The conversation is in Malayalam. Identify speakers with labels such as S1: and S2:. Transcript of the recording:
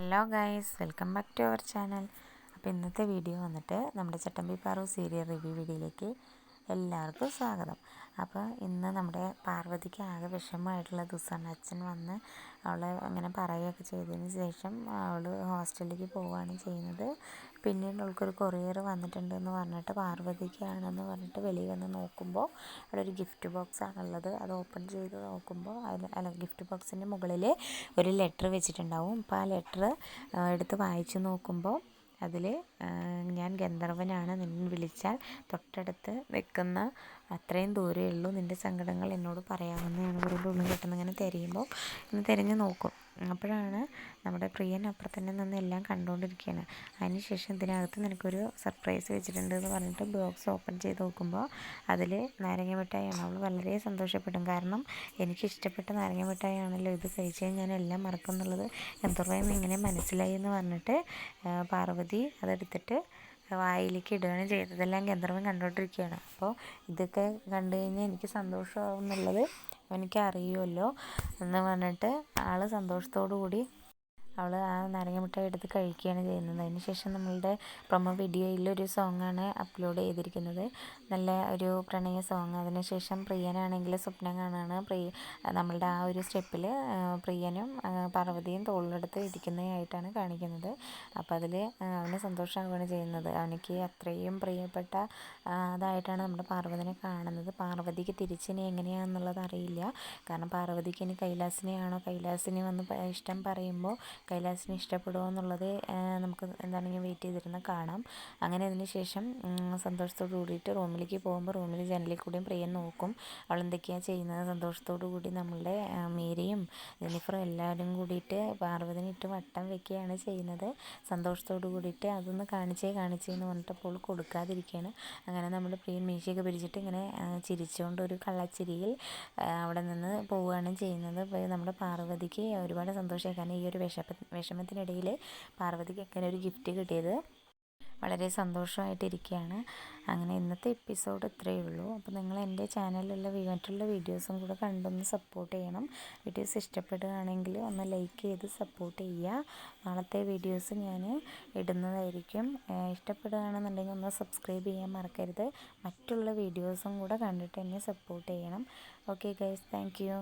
S1: Hello guys, welcome back to our channel. അപ്പോൾ ഇന്നത്തെ വീഡിയോ വന്നിട്ട് നമ്മുടെ ചട്ടമ്പി പാറു സീരിയൽ റിവ്യൂ വീഡിയോയിലേക്ക് എല്ലാവർക്കും സ്വാഗതം. അപ്പോൾ ഇന്ന് നമ്മുടെ പാർവതിക്ക് ആകെ വിഷമമായിട്ടുള്ള ദിവസമാണ്. അച്ഛൻ വന്ന് അവളെ അങ്ങനെ പറയുകയൊക്കെ ചെയ്തതിന് ശേഷം അവൾ ഹോസ്റ്റലിലേക്ക് പോവുകയാണ് ചെയ്യുന്നത്. പിന്നീട് അവൾക്കൊരു കൊറിയർ വന്നിട്ടുണ്ടെന്ന് പറഞ്ഞിട്ട് പാർവതിക്കാണെന്ന് പറഞ്ഞിട്ട് വെളിയിൽ വന്ന് നോക്കുമ്പോൾ അവിടെ ഒരു ഗിഫ്റ്റ് ബോക്സ് ആണുള്ളത്. അത് ഓപ്പൺ ചെയ്ത് നോക്കുമ്പോൾ ഗിഫ്റ്റ് ബോക്സിൻ്റെ മുകളിൽ ഒരു ലെറ്റർ വെച്ചിട്ടുണ്ടാവും. അപ്പോൾ ആ ലെറ്റർ എടുത്ത് വായിച്ച് നോക്കുമ്പോൾ അതിൽ ഞാൻ ഗന്ധർവനാണ്, നിന്നെ വിളിച്ചാൽ തൊട്ടടുത്ത് നിൽക്കുന്ന അത്രയും ദൂരമേ ഉള്ളൂ, നിൻ്റെ സങ്കടങ്ങൾ എന്നോട് പറയാവുന്നതാണ് പറയുമ്പോൾ ഉള്ളും കിട്ടുന്ന ഇങ്ങനെ തിരയുമ്പോൾ ഇന്ന് തിരഞ്ഞു നോക്കും. അപ്പോഴാണ് നമ്മുടെ പ്രിയൻ അപ്പുറത്ത് തന്നെ നിന്ന് എല്ലാം കണ്ടുകൊണ്ടിരിക്കുകയാണ്. അതിനുശേഷം ഇതിനകത്ത് നിനക്കൊരു സർപ്രൈസ് വെച്ചിട്ടുണ്ട് എന്ന് പറഞ്ഞിട്ട് ബോക്സ് ഓപ്പൺ ചെയ്ത് നോക്കുമ്പോൾ അതിൽ നാരങ്ങ മിഠായിയാണ്. അവൾ വളരെ സന്തോഷപ്പെടും. കാരണം എനിക്കിഷ്ടപ്പെട്ട നാരങ്ങ മിഠായിയാണല്ലോ ഇത്, കഴിച്ച് ഞാൻ എല്ലാം മറക്കും എന്നുള്ളത് ഗന്ധർവ്വൻ എങ്ങനെ മനസ്സിലായി എന്ന് പറഞ്ഞിട്ട് പാർവതി അതെടുത്തിട്ട് വായിലേക്ക് ഇടുകയാണ് ചെയ്തത്. ഇതെല്ലാം ഗന്ധർവ്വൻ കണ്ടുകൊണ്ടിരിക്കുകയാണ്. അപ്പോൾ ഇതൊക്കെ കണ്ടു കഴിഞ്ഞാൽ എനിക്ക് സന്തോഷമാവും എന്നുള്ളത് എനിക്ക് അറിയുമല്ലോ എന്ന് പറഞ്ഞിട്ട് ആൾ സന്തോഷത്തോടു കൂടി അവൾ ആ നാരങ്ങ മിഠായി എടുത്ത് കഴിക്കുകയാണ് ചെയ്യുന്നത്. അതിന് ശേഷം നമ്മളുടെ പ്രൊമോ വീഡിയോയിൽ ഒരു സോങ്ങാണ് അപ്ലോഡ് ചെയ്തിരിക്കുന്നത്, നല്ല ഒരു പ്രണയ സോങ്. അതിനുശേഷം പ്രിയനാണെങ്കിൽ സ്വപ്നം കാണാണ്. നമ്മളുടെ ആ ഒരു സ്റ്റെപ്പിൽ പ്രിയനും പാർവതിയും തോളിലെടുത്ത് ഇരിക്കുന്നതായിട്ടാണ് കാണിക്കുന്നത്. അപ്പോൾ അതിൽ അവന് സന്തോഷമാവുകയാണ് ചെയ്യുന്നത്. അവനിക്ക് അത്രയും പ്രിയപ്പെട്ട അതായിട്ടാണ് നമ്മുടെ പാർവതിനെ കാണുന്നത്. പാർവതിക്ക് തിരിച്ചിനി എങ്ങനെയാണെന്നുള്ളത് അറിയില്ല. കാരണം പാർവതിക്ക് ഇനി കൈലാസിനെയാണോ, കൈലാസിനെ വന്ന് ഇഷ്ടം പറയുമ്പോൾ കൈലാസിനെ ഇഷ്ടപ്പെടുമോ എന്നുള്ളത് നമുക്ക് എന്താണെങ്കിൽ വെയിറ്റ് ചെയ്തിരുന്ന് കാണാം. അങ്ങനെ അതിന് ശേഷം സന്തോഷത്തോട് കൂടിയിട്ട് റൂമിലേക്ക് പോകുമ്പോൾ റൂമിൽ ജനലിൽ കൂടിയും പ്രിയൻ നോക്കും. അവൾ എന്തൊക്കെയാണ് ചെയ്യുന്നത്. സന്തോഷത്തോടു കൂടി നമ്മളുടെ മീരയും ജെന്നിഫറും എല്ലാവരും കൂടിയിട്ട് പാർവതിനെ ഇട്ട് വട്ടം വെക്കുകയാണ് ചെയ്യുന്നത്. സന്തോഷത്തോടു കൂടിയിട്ട് അതൊന്ന് കാണിച്ചേന്ന് പറഞ്ഞിട്ട് അപ്പോൾ കൊടുക്കാതിരിക്കുകയാണ്. അങ്ങനെ നമ്മൾ പ്രിയൻ മീശയൊക്കെ പിരിച്ചിട്ട് ഇങ്ങനെ ചിരിച്ചുകൊണ്ട് ഒരു കള്ളച്ചിരിയിൽ അവിടെ നിന്ന് പോവുകയാണ് ചെയ്യുന്നത്. അപ്പോൾ നമ്മുടെ പാർവതിക്ക് ഒരുപാട് സന്തോഷമായി. കാരണം ഈ ഒരു വിഷമത്തിനിടയിൽ പാർവതിക്ക് അങ്ങനെ ഒരു ഗിഫ്റ്റ് കിട്ടിയത് വളരെ സന്തോഷമായിട്ടിരിക്കുകയാണ്. അങ്ങനെ ഇന്നത്തെ എപ്പിസോഡ് ഇത്രയേ ഉള്ളൂ. അപ്പോൾ നിങ്ങൾ എൻ്റെ ചാനലിലുള്ള മറ്റുള്ള വീഡിയോസും കൂടെ കണ്ടൊന്ന് സപ്പോർട്ട് ചെയ്യണം. വീഡിയോസ് ഇഷ്ടപ്പെടുകയാണെങ്കിൽ ഒന്ന് ലൈക്ക് ചെയ്ത് സപ്പോർട്ട് ചെയ്യുക. നാളത്തെ വീഡിയോസ് ഞാൻ ഇടുന്നതായിരിക്കും. ഇഷ്ടപ്പെടുകയാണെന്നുണ്ടെങ്കിൽ ഒന്ന് സബ്സ്ക്രൈബ് ചെയ്യാൻ മറക്കരുത്. മറ്റുള്ള വീഡിയോസും കൂടെ കണ്ടിട്ട് എന്നെ സപ്പോർട്ട് ചെയ്യണം. Okay guys, thank you.